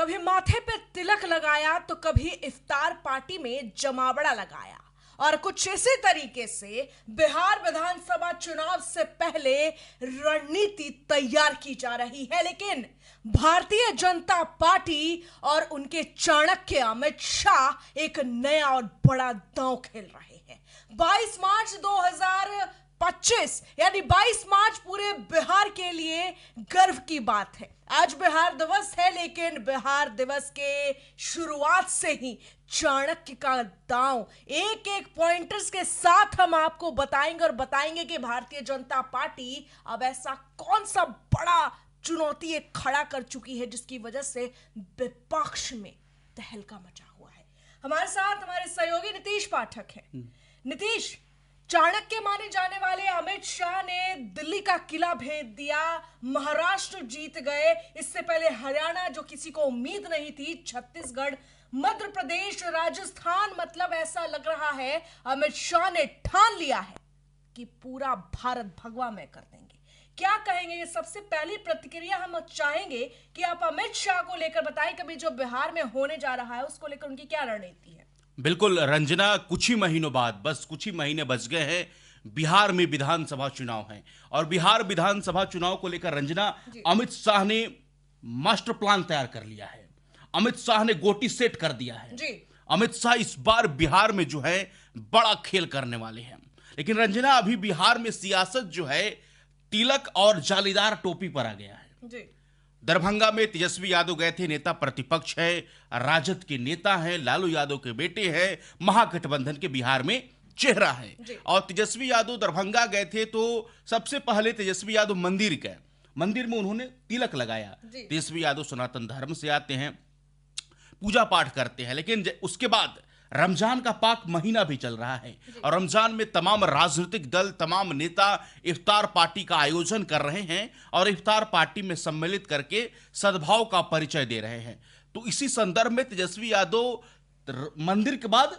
कभी माथे पे तिलक लगाया तो कभी इफ्तार पार्टी में जमावड़ा लगाया। और कुछ इसी तरीके से बिहार विधानसभा चुनाव से पहले रणनीति तैयार की जा रही है। लेकिन भारतीय जनता पार्टी और उनके चाणक्य अमित शाह एक नया और बड़ा दांव खेल रहे हैं। 22 मार्च 2025 यानी 22 मार्च पूरे बिहार के लिए गर्व की बात है। आज बिहार दिवस है, लेकिन बिहार दिवस के शुरुआत से ही चाणक्य का दांव एक एक पॉइंटर्स के साथ हम आपको बताएंगे और बताएंगे कि भारतीय जनता पार्टी अब ऐसा कौन सा बड़ा चुनौती एक खड़ा कर चुकी है जिसकी वजह से विपक्ष में तहलका मचा हुआ है। हमारे साथ हमारे सहयोगी नीतीश पाठक हैं। नीतीश, चाणक्य माने जाने वाले अमित शाह ने दिल्ली का किला भेद दिया, महाराष्ट्र जीत गए, इससे पहले हरियाणा जो किसी को उम्मीद नहीं थी, छत्तीसगढ़, मध्य प्रदेश, राजस्थान, मतलब ऐसा लग रहा है अमित शाह ने ठान लिया है कि पूरा भारत भगवा में कर देंगे। क्या कहेंगे? ये सबसे पहली प्रतिक्रिया हम चाहेंगे कि आप अमित शाह को लेकर बताएं, कभी जो बिहार में होने जा रहा है उसको लेकर उनकी क्या रणनीति है। बिल्कुल रंजना, कुछ ही महीनों बाद, बस कुछ ही महीने बच गए हैं, बिहार में विधानसभा चुनाव है। और बिहार विधानसभा चुनाव को लेकर रंजना, अमित शाह ने मास्टर प्लान तैयार कर लिया है। अमित शाह ने गोटी सेट कर दिया है जी। अमित शाह इस बार बिहार में जो है बड़ा खेल करने वाले हैं। लेकिन रंजना, अभी बिहार में सियासत जो है तिलक और जालीदार टोपी पर आ गया है जी। दरभंगा में तेजस्वी यादव गए थे, नेता प्रतिपक्ष है, राजद के नेता हैं, लालू यादव के बेटे हैं, महागठबंधन के बिहार में चेहरा है। और तेजस्वी यादव दरभंगा गए थे तो सबसे पहले तेजस्वी यादव मंदिर गए, मंदिर में उन्होंने तिलक लगाया। तेजस्वी यादव सनातन धर्म से आते हैं, पूजा पाठ करते हैं। लेकिन उसके बाद रमजान का पाक महीना भी चल रहा है और रमजान में तमाम राजनीतिक दल, तमाम नेता इफ्तार पार्टी का आयोजन कर रहे हैं और इफ्तार पार्टी में सम्मिलित करके सद्भाव का परिचय दे रहे हैं। तो इसी संदर्भ में तेजस्वी यादव मंदिर के बाद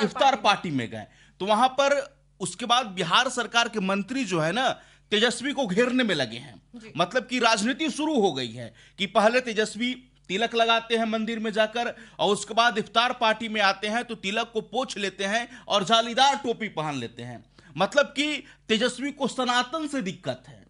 इफ्तार पार्टी में गए, तो वहां पर उसके बाद बिहार सरकार के मंत्री जो है ना, तेजस्वी को घेरने में लगे हैं। मतलब कि राजनीति शुरू हो गई है कि पहले तेजस्वी तिलक लगाते हैं मंदिर में जाकर और उसके बाद इफ्तार पार्टी में आते हैं तो तिलक को पोंछ लेते हैं और जालीदार टोपी पहन लेते हैं। मतलब कि तेजस्वी को सनातन से दिक्कत है।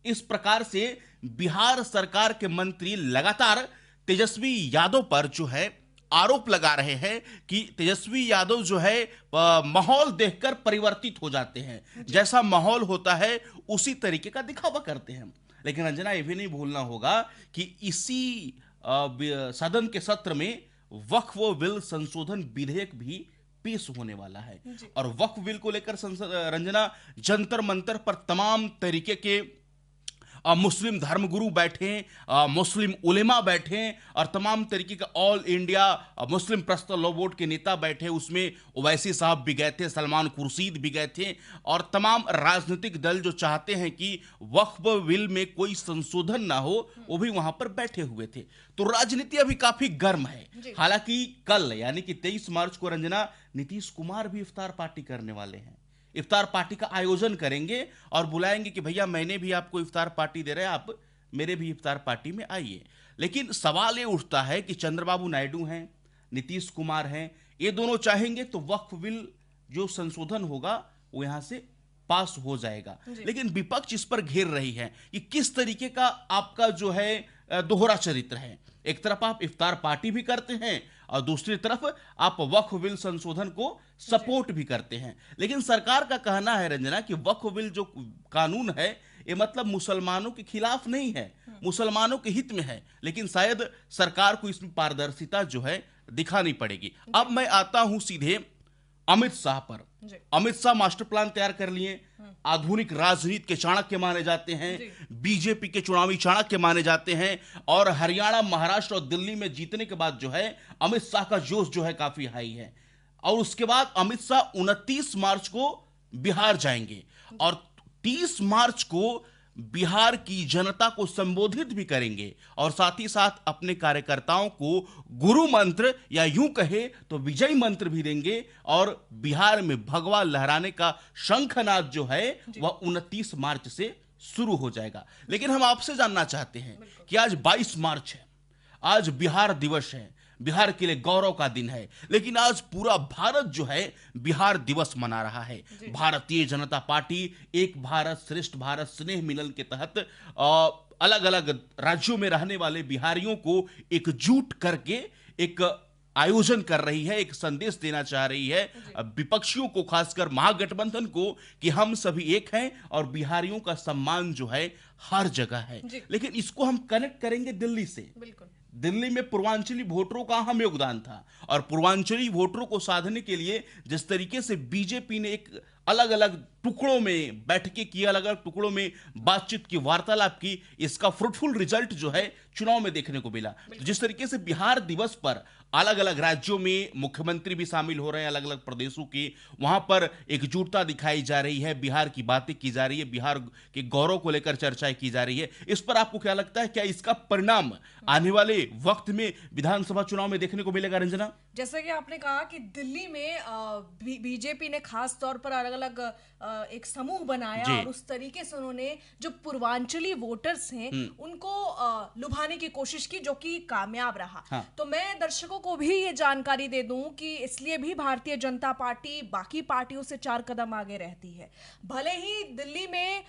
इस प्रकार से बिहार सरकार के मंत्री लगातार तेजस्वी यादव पर जो है आरोप लगा रहे हैं कि तेजस्वी यादव जो है माहौल देखकर परिवर्तित हो जाते हैं, जैसा माहौल होता है उसी तरीके का दिखावा करते हैं। लेकिन रंजना, ये भी नहीं भूलना होगा कि इसी सदन के सत्र में वक्फ बिल संशोधन विधेयक भी पेश होने वाला है। और वक्फ बिल को लेकर रंजना, जंतर मंतर पर तमाम तरीके के मुस्लिम धर्मगुरु बैठे, मुस्लिम उलेमा बैठे और तमाम तरीके का all India Muslim personal law board के नेता बैठे। उसमें ओवैसी साहब भी गए थे, सलमान खुर्शीद भी गए थे और तमाम राजनीतिक दल जो चाहते हैं कि वक्फ बिल में कोई संशोधन ना हो, वो भी वहां पर बैठे हुए थे। तो राजनीति अभी काफी गर्म है। हालांकि कल यानी कि 23 मार्च को रंजना, नीतीश कुमार भी इफ्तार पार्टी करने वाले हैं। इफ्तार पार्टी का आयोजन करेंगे और बुलाएंगे कि भैया मैंने भी आपको इफ्तार पार्टी दे रहे हैं, आप मेरे भी इफ्तार पार्टी में आइए। लेकिन सवाल ये उठता है कि चंद्रबाबू नायडू हैं, नीतीश कुमार हैं, ये दोनों चाहेंगे तो वक्फ बिल जो संशोधन होगा वो यहां से पास हो जाएगा। लेकिन विपक्ष इस पर घेर रही है कि किस तरीके का आपका जो है दोहरा चरित्र है। एक तरफ आप इफ्तार पार्टी भी करते हैं और दूसरी तरफ आप वक्फ बिल संशोधन को सपोर्ट भी करते हैं। लेकिन सरकार का कहना है रंजना कि वक्फ बिल जो कानून है ये मतलब मुसलमानों के खिलाफ नहीं है, मुसलमानों के हित में है। लेकिन शायद सरकार को इसमें पारदर्शिता जो है दिखानी पड़ेगी। अब मैं आता हूं सीधे अमित शाह पर। अमित शाह मास्टर प्लान तैयार कर लिए, आधुनिक राजनीति के चाणक्य माने जाते हैं, बीजेपी के चुनावी चाणक्य माने जाते हैं और हरियाणा, महाराष्ट्र और दिल्ली में जीतने के बाद जो है अमित शाह का जोश जो है काफी हाई है। और उसके बाद अमित शाह 29 मार्च को बिहार जाएंगे और 30 मार्च को बिहार की जनता को संबोधित भी करेंगे और साथ ही साथ अपने कार्यकर्ताओं को गुरु मंत्र या यूं कहे तो विजय मंत्र भी देंगे और बिहार में भगवा लहराने का शंखनाद जो है वह 29 मार्च से शुरू हो जाएगा। लेकिन हम आपसे जानना चाहते हैं कि आज 22 मार्च है, आज बिहार दिवस है, बिहार के लिए गौरव का दिन है, लेकिन आज पूरा भारत जो है बिहार दिवस मना रहा है। भारतीय जनता पार्टी एक भारत श्रेष्ठ भारत स्नेह मिलन के तहत अलग अलग राज्यों में रहने वाले बिहारियों को एकजुट करके एक आयोजन कर रही है, एक संदेश देना चाह रही है विपक्षियों को, खासकर महागठबंधन को, कि हम सभी एक हैं और बिहारियों का सम्मान जो है हर जगह है। लेकिन इसको हम कनेक्ट करेंगे दिल्ली से। बिल्कुल। दिल्ली में पूर्वांचली वोटरों का अहम योगदान था और पूर्वांचली वोटरों को साधने के लिए जिस तरीके से बीजेपी ने एक अलग अलग टुकड़ों में बैठकें की, अलग अलग टुकड़ों में बातचीत की, वार्तालाप की, इसका फ्रूटफुल रिजल्ट जो है चुनाव में देखने को मिला। तो जिस तरीके से बिहार दिवस पर अलग अलग राज्यों में मुख्यमंत्री भी शामिल हो रहे हैं, अलग अलग प्रदेशों के, वहां पर एकजुटता दिखाई जा रही है, बिहार की बातें की जा रही है, बिहार के गौरव को लेकर चर्चाएं की जा रही है। इस पर आपको क्या लगता है, क्या इसका परिणाम आने वाले वक्त में विधानसभा चुनाव में देखने को मिलेगा? रंजना, जैसा कि आपने कहा कि दिल्ली में बीजेपी ने खास तौर पर अलग अलग एक समूह बनाया और उस तरीके से उन्होंने जो पूर्वांचली वोटर्स हैं उनको लुभाने की कोशिश की, जो कि कामयाब रहा। हाँ। तो मैं दर्शकों को भी ये जानकारी दे दूं कि इसलिए भी भारतीय जनता पार्टी बाकी पार्टियों से 4 कदम आगे रहती है। भले ही दिल्ली में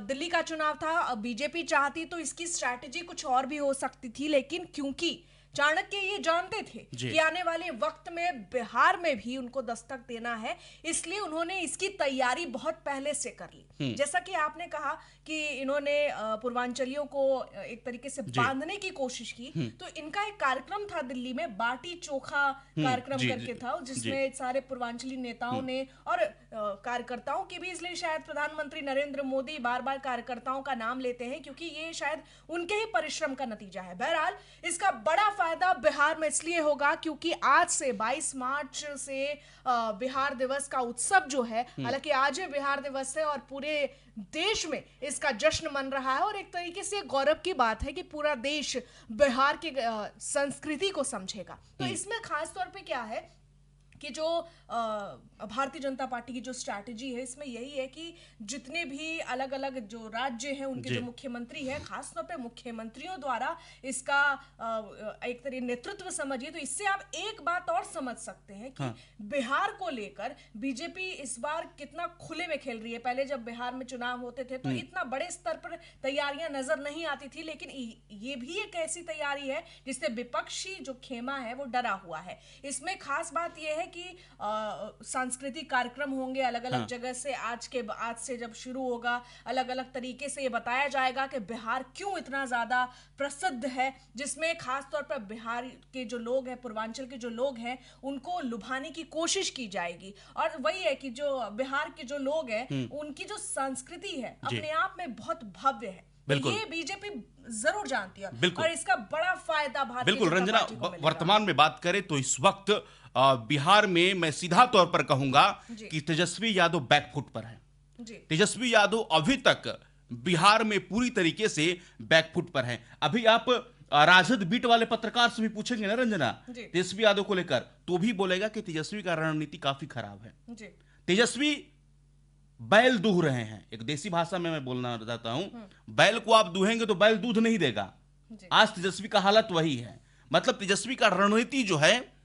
दिल्ली का चुनाव था, बीजेपी चाहती तो इसकी स्ट्रैटेजी कुछ और भी हो सकती थी, लेकिन क्योंकि चाणक्य ये जानते थे कि आने वाले वक्त में बिहार में भी उनको दस्तक देना है, इसलिए उन्होंने इसकी तैयारी बहुत पहले से कर ली। जैसा कि आपने कहा कि इन्होंने पूर्वांचलियों को एक तरीके से बांधने की कोशिश की, तो इनका एक कार्यक्रम था दिल्ली में, बाटी चोखा कार्यक्रम करके था, जिसमें सारे पूर्वांचली नेताओं ने और कार्यकर्ताओं की भी, इसलिए शायद प्रधानमंत्री नरेंद्र मोदी बार बार कार्यकर्ताओं का नाम लेते हैं क्योंकि ये शायद उनके ही परिश्रम का नतीजा है। बहरहाल इसका बड़ा फायदा बिहार में इसलिए होगा क्योंकि आज से 22 मार्च से बिहार दिवस का उत्सव जो है, हालांकि आज ही बिहार दिवस है और पूरे देश में इसका जश्न मन रहा है और एक तरीके से गौरव की बात है कि पूरा देश बिहार की संस्कृति को समझेगा। तो इसमें खास तौर पे क्या है कि जो भारतीय जनता पार्टी की जो स्ट्रैटेजी है, इसमें यही है कि जितने भी अलग अलग जो राज्य हैं उनके जो मुख्यमंत्री हैं, खासतौर पे मुख्यमंत्रियों द्वारा इसका एक तरह नेतृत्व समझिए, तो इससे आप एक बात और समझ सकते हैं कि बिहार को लेकर बीजेपी इस बार कितना खुले में खेल रही है। पहले जब बिहार में चुनाव होते थे तो इतना बड़े स्तर पर तैयारियां नजर नहीं आती थी, लेकिन ये भी एक ऐसी तैयारी है जिससे विपक्षी जो खेमा है वो डरा हुआ है। इसमें खास बात यह है कि सांस्कृतिक कार्यक्रम होंगे अलग अलग जगह से, आज से जब शुरू होगा अलग अलग तरीके से ये बताया जाएगा कि बिहार क्यों इतना ज्यादा प्रसिद्ध है, जिसमें खास तौर पर बिहार के जो लोग हैं, पूर्वांचल के जो लोग हैं, उनको लुभाने की कोशिश की जाएगी। और वही है कि जो बिहार के जो लोग हैं उनकी जो संस्कृति है अपने आप में बहुत भव्य है, ये बीजेपी जरूर जानती है और इसका बड़ा फायदा भारतीय बिल्कुल। रंजना, वर्तमान में बात करें तो इस वक्त बिहार में मैं सीधा तौर पर कहूंगा कि तेजस्वी यादव बैकफुट पर है। तेजस्वी यादव अभी तक बिहार में पूरी तरीके से बैकफुट पर हैं। अभी आप राजद बीट वाले पत्रकार से भी पूछेंगे ना रंजना तेजस्वी यादव को लेकर, तो भी बोलेगा कि तेजस्वी का रणनीति काफी खराब है। तेजस्वी बैल दूह रहे हैं, एक देसी भाषा में मैं बोलना चाहता हूं, बैल को आप दूहेंगे तो बैल दूध नहीं देगा। आज तेजस्वी का हालत वही है, मतलब तेजस्वी का रणनीति जो है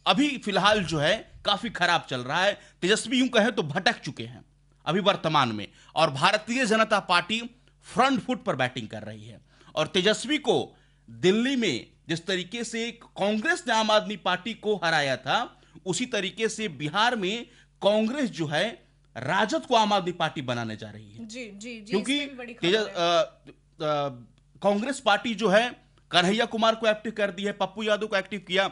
अभी फिलहाल जो है काफी खराब चल रहा है। तेजस्वी यूं कहें तो भटक चुके हैं अभी वर्तमान में, और Bharatiya Janata party front foot पर बैटिंग कर रही है। और तेजस्वी को दिल्ली में जिस तरीके से कांग्रेस ने आम आदमी पार्टी को हराया था, उसी तरीके से बिहार में कांग्रेस जो है राजद को आम आदमी पार्टी बनाने जा रही है। जी, क्योंकि कांग्रेस पार्टी जो है कन्हैया कुमार को एक्टिव कर दी है, पप्पू यादव को एक्टिव किया,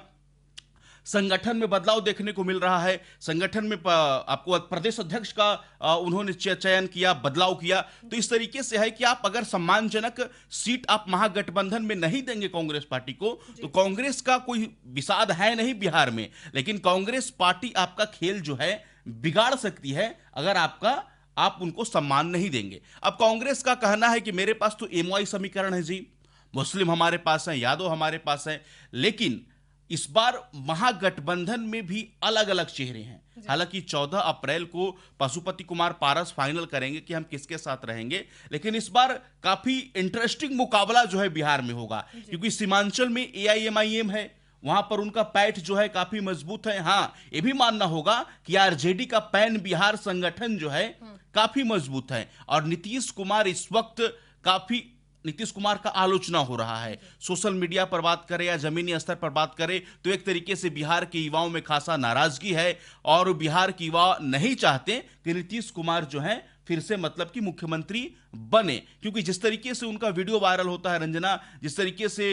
संगठन में बदलाव देखने को मिल रहा है। संगठन में आपको प्रदेश अध्यक्ष का उन्होंने चयन किया, बदलाव किया। तो इस तरीके से है कि आप अगर सम्मानजनक सीट आप महागठबंधन में नहीं देंगे कांग्रेस पार्टी को, तो कांग्रेस का कोई विषाद है नहीं बिहार में, लेकिन कांग्रेस पार्टी आपका खेल जो है बिगाड़ सकती है अगर आप उनको सम्मान नहीं देंगे। अब कांग्रेस का कहना है कि मेरे पास तो एमओआई समीकरण है जी, मुस्लिम हमारे पास है, यादव हमारे पास है, लेकिन इस बार महागठबंधन में भी अलग अलग चेहरे हैं। हालांकि 14 अप्रैल को पशुपति कुमार पारस फाइनल करेंगे कि हम किसके साथ रहेंगे, लेकिन इस बार काफी इंटरेस्टिंग मुकाबला जो है बिहार में होगा, क्योंकि सीमांचल में एआईएमआईएम है, वहां पर उनका पैठ जो है काफी मजबूत है। हाँ, ये भी मानना होगा कि आरजेडी का पैन बिहार संगठन जो है काफी मजबूत है, और नीतीश कुमार इस वक्त काफी नीतीश कुमार का आलोचना हो रहा है। सोशल मीडिया पर बात करें या जमीनी स्तर पर बात करें तो एक तरीके से बिहार के युवाओं में खासा नाराजगी है, और बिहार के युवा नहीं चाहते कि नीतीश कुमार जो है फिर से मतलब कि मुख्यमंत्री बने, क्योंकि जिस तरीके से उनका वीडियो वायरल होता है रंजना, जिस तरीके से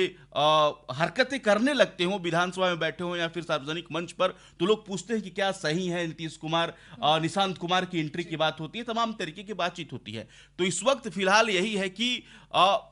हरकतें करने लगते हो विधानसभा में बैठे हो या फिर सार्वजनिक मंच पर, तो लोग पूछते हैं कि क्या सही है नीतीश कुमार, निशांत कुमार की एंट्री की बात होती है, तमाम तरीके की बातचीत होती है। तो इस वक्त फिलहाल यही है कि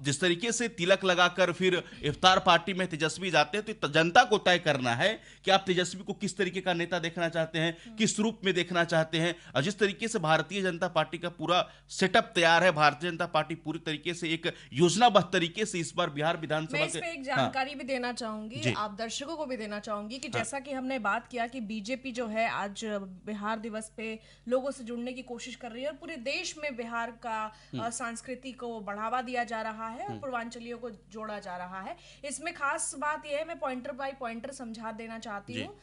जिस तरीके से तिलक लगाकर फिर इफ्तार पार्टी में तेजस्वी जाते हैं, तो जनता को तय करना है कि आप तेजस्वी को किस तरीके का नेता देखना चाहते हैं, किस रूप में देखना चाहते हैं। और जिस तरीके से भारतीय जनता पार्टी का पूरा सेटअप तैयार है, भारतीय जनता पार्टी पूरी तरीके से एक योजनाबद्ध तरीके से इस बार बिहार विधानसभा मैं इस पे एक जानकारी भी देना चाहूंगी, आप दर्शकों को भी देना चाहूंगी कि जैसा कि हमने बात किया कि बीजेपी जो है आज बिहार दिवस पे लोगों से जुड़ने की कोशिश कर रही है, और पूरे देश में बिहार का संस्कृति को बढ़ावा दिया जा रहा है और पूर्वांचलियों को जोड़ा जा रहा है। इसमें खास बात यह है, मैं पॉइंटर बाय पॉइंटर समझा देना चाहती हूँ।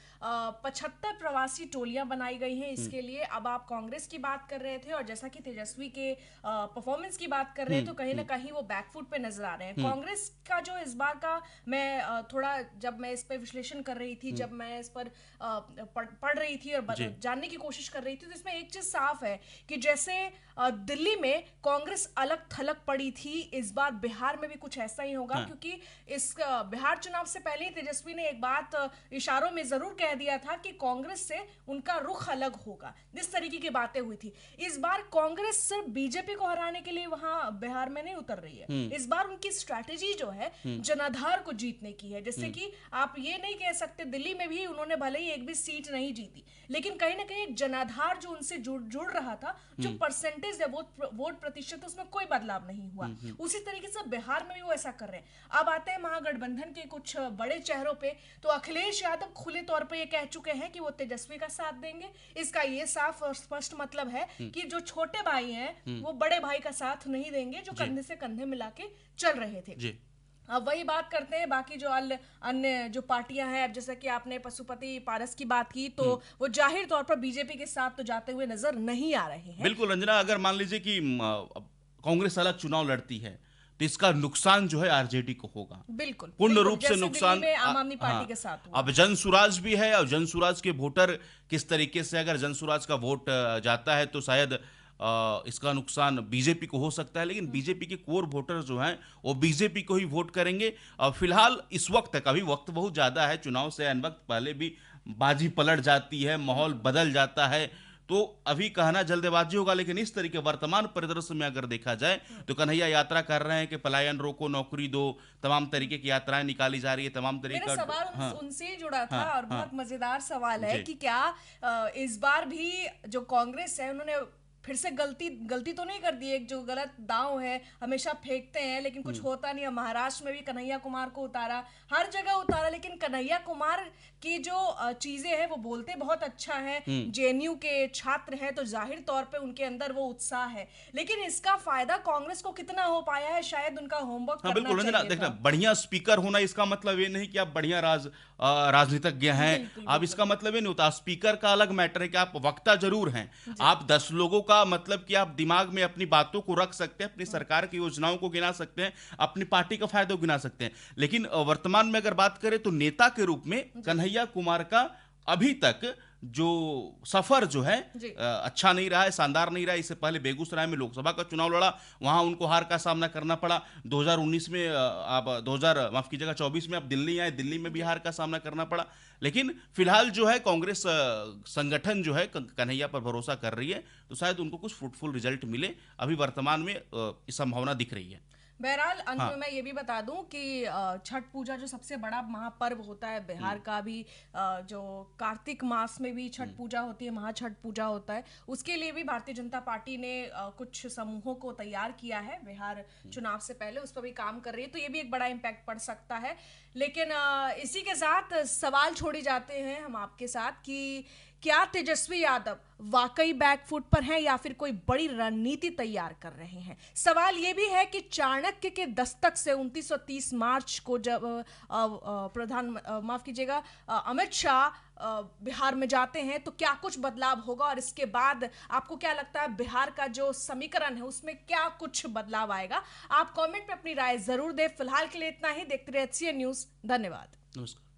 75 प्रवासी टोलियां बनाई गई हैं इसके लिए। अब आप कांग्रेस की बात कर रहे थे और जैसा कि तेजस्वी के परफॉर्मेंस की बात कर रहे हैं, तो कहीं ना कहीं वो बैकफुट पे नजर आ रहे हैं। कांग्रेस का जो इस बार का, मैं थोड़ा जब मैं इस पर विश्लेषण कर रही थी, जब मैं इस पर पढ़ रही थी और जानने की कोशिश कर रही थी, तो इसमें एक चीज साफ है कि जैसे दिल्ली में कांग्रेस अलग थलग पड़ी थी, इस बार बिहार में भी कुछ ऐसा ही होगा। क्योंकि इस बिहार चुनाव से पहले तेजस्वी ने एक बात इशारों में जरूर कह दिया था कि कांग्रेस से उनका रुख अलग होगा, जिस तरीके की बातें हुई थी। इस बार कांग्रेस सिर्फ बीजेपी को हराने के लिए वहां बिहार में नहीं उतर रही है। इस बार उनकी स्ट्रैटेजी जो है जनाधार को जीतने की है। जैसे कि आप ये नहीं कह सकते, दिल्ली में भी उन्होंने भले ही एक भी सीट नहीं जीती, लेकिन कहीं ना कहीं एक जनाधार जो उनसे जुड़ रहा था, जो परसेंटेज है वोट प्रतिशत, उसमें कोई बदलाव नहीं हुआ। उसी तरीके से बिहार में भी वो ऐसा कर रहे हैं। अब आते हैं महागठबंधन के कुछ बड़े चेहरों पे, तो अखिलेश यादव खुले तौर पे ये कह चुके हैं कि वो तेजस्वी का साथ देंगे। इसका ये साफ और स्पष्ट मतलब है कि जो छोटे भाई हैं वो बड़े भाई का साथ नहीं देंगे, जो कंधे से कंधे मिला के चल रहे थे। अब वही बात करते हैं बाकी जो अन्य जो पार्टियां हैं। अब जैसा कि आपने पशुपति पारस की बात की, तो वो जाहिर तौर पर बीजेपी के साथ तो जाते हुए नजर नहीं आ रहे हैं। बिल्कुल रंजना, अगर मान लीजिए कि कांग्रेस अलग चुनाव लड़ती है तो इसका नुकसान जो है आरजेडी को होगा, बिल्कुल पूर्ण रूप से नुकसान आम आदमी पार्टी के साथ हुआ। अब जनसुराज भी है, और जनसुराज के वोटर किस तरीके से, अगर जनसुराज का वोट जाता है तो शायद इसका नुकसान बीजेपी को हो सकता है, लेकिन बीजेपी के कोर वोटर जो हैं वो बीजेपी को ही वोट करेंगे। और फिलहाल इस वक्त तक, अभी वक्त बहुत ज्यादा है, चुनाव से अन वक्त पहले भी बाजी पलट जाती है, माहौल बदल जाता है, तो अभी कहना जल्दबाजी होगा। लेकिन इस तरीके वर्तमान परिदृश्य में अगर देखा जाए तो कन्हैया यात्रा कर रहे हैं कि पलायन रोको नौकरी दो, तमाम तरीके की यात्राएं निकाली जा रही है, तमाम तरीके का। सवाल उनसे जुड़ा था और बहुत मजेदार सवाल है कि क्या इस बार भी जो कांग्रेस है उन्होंने फिर से गलती तो नहीं कर दी? एक जो गलत दांव है, हमेशा फेंकते हैं लेकिन कुछ होता नहीं है। महाराष्ट्र में भी कन्हैया कुमार को उतारा, हर जगह उतारा, लेकिन कन्हैया कुमार की जो चीजें हैं वो बोलते बहुत अच्छा है। जेएनयू के छात्र हैं तो जाहिर तौर पे उनके अंदर वो उत्साह है, लेकिन इसका फायदा कांग्रेस को कितना हो पाया है, शायद उनका होमवर्क करना बिल्कुल चाहिए। देखना, बढ़िया स्पीकर होना इसका मतलब ये नहीं कि आप बढ़िया राजनीतिज्ञ हैं। आप इसका मतलब ये नहीं होता। स्पीकर का अलग मैटर है कि आप वक्ता जरूर हैं, आप 10 लोगों का मतलब कि आप दिमाग में अपनी बातों को रख सकते हैं, अपनी सरकार की योजनाओं को गिना सकते हैं, अपनी पार्टी का फायदा गिना सकते हैं। लेकिन वर्तमान में अगर बात करें तो नेता के रूप में कन्हैया कुमार का अभी तक जो सफर जो है अच्छा नहीं रहा है, शानदार नहीं रहा है। इससे पहले बेगूसराय में लोकसभा का चुनाव लड़ा, वहां उनको हार का सामना करना पड़ा। 2019 में आप 24 में आप दिल्ली आए, दिल्ली में भी हार का सामना करना पड़ा। लेकिन फिलहाल जो है कांग्रेस संगठन जो है कन्हैया पर भरोसा कर रही है, तो शायद उनको कुछ फ्रूटफुल रिजल्ट मिले। अभी वर्तमान में संभावना दिख रही है। बहरहाल अंत हाँ। में मैं ये भी बता दूं कि छठ पूजा जो सबसे बड़ा महापर्व होता है बिहार का भी, जो कार्तिक मास में भी छठ पूजा होती है, महाछठ पूजा होता है, उसके लिए भी भारतीय जनता पार्टी ने कुछ समूहों को तैयार किया है बिहार चुनाव से पहले, उस पर भी काम कर रही है, तो ये भी एक बड़ा इम्पैक्ट पड़ सकता है। लेकिन इसी के साथ सवाल छोड़े जाते हैं हम आपके साथ कि क्या तेजस्वी यादव वाकई बैकफुट पर हैं या फिर कोई बड़ी रणनीति तैयार कर रहे हैं। सवाल यह भी है कि चाणक्य के दस्तक से 2930 मार्च को जब माफ कीजिएगा अमित शाह बिहार में जाते हैं तो क्या कुछ बदलाव होगा, और इसके बाद आपको क्या लगता है बिहार का जो समीकरण है उसमें क्या कुछ बदलाव आएगा। आप कमेंट में अपनी राय जरूर दें। फिलहाल के लिए इतना ही। देखते रहिए HCN न्यूज़। धन्यवाद। नमस्कार।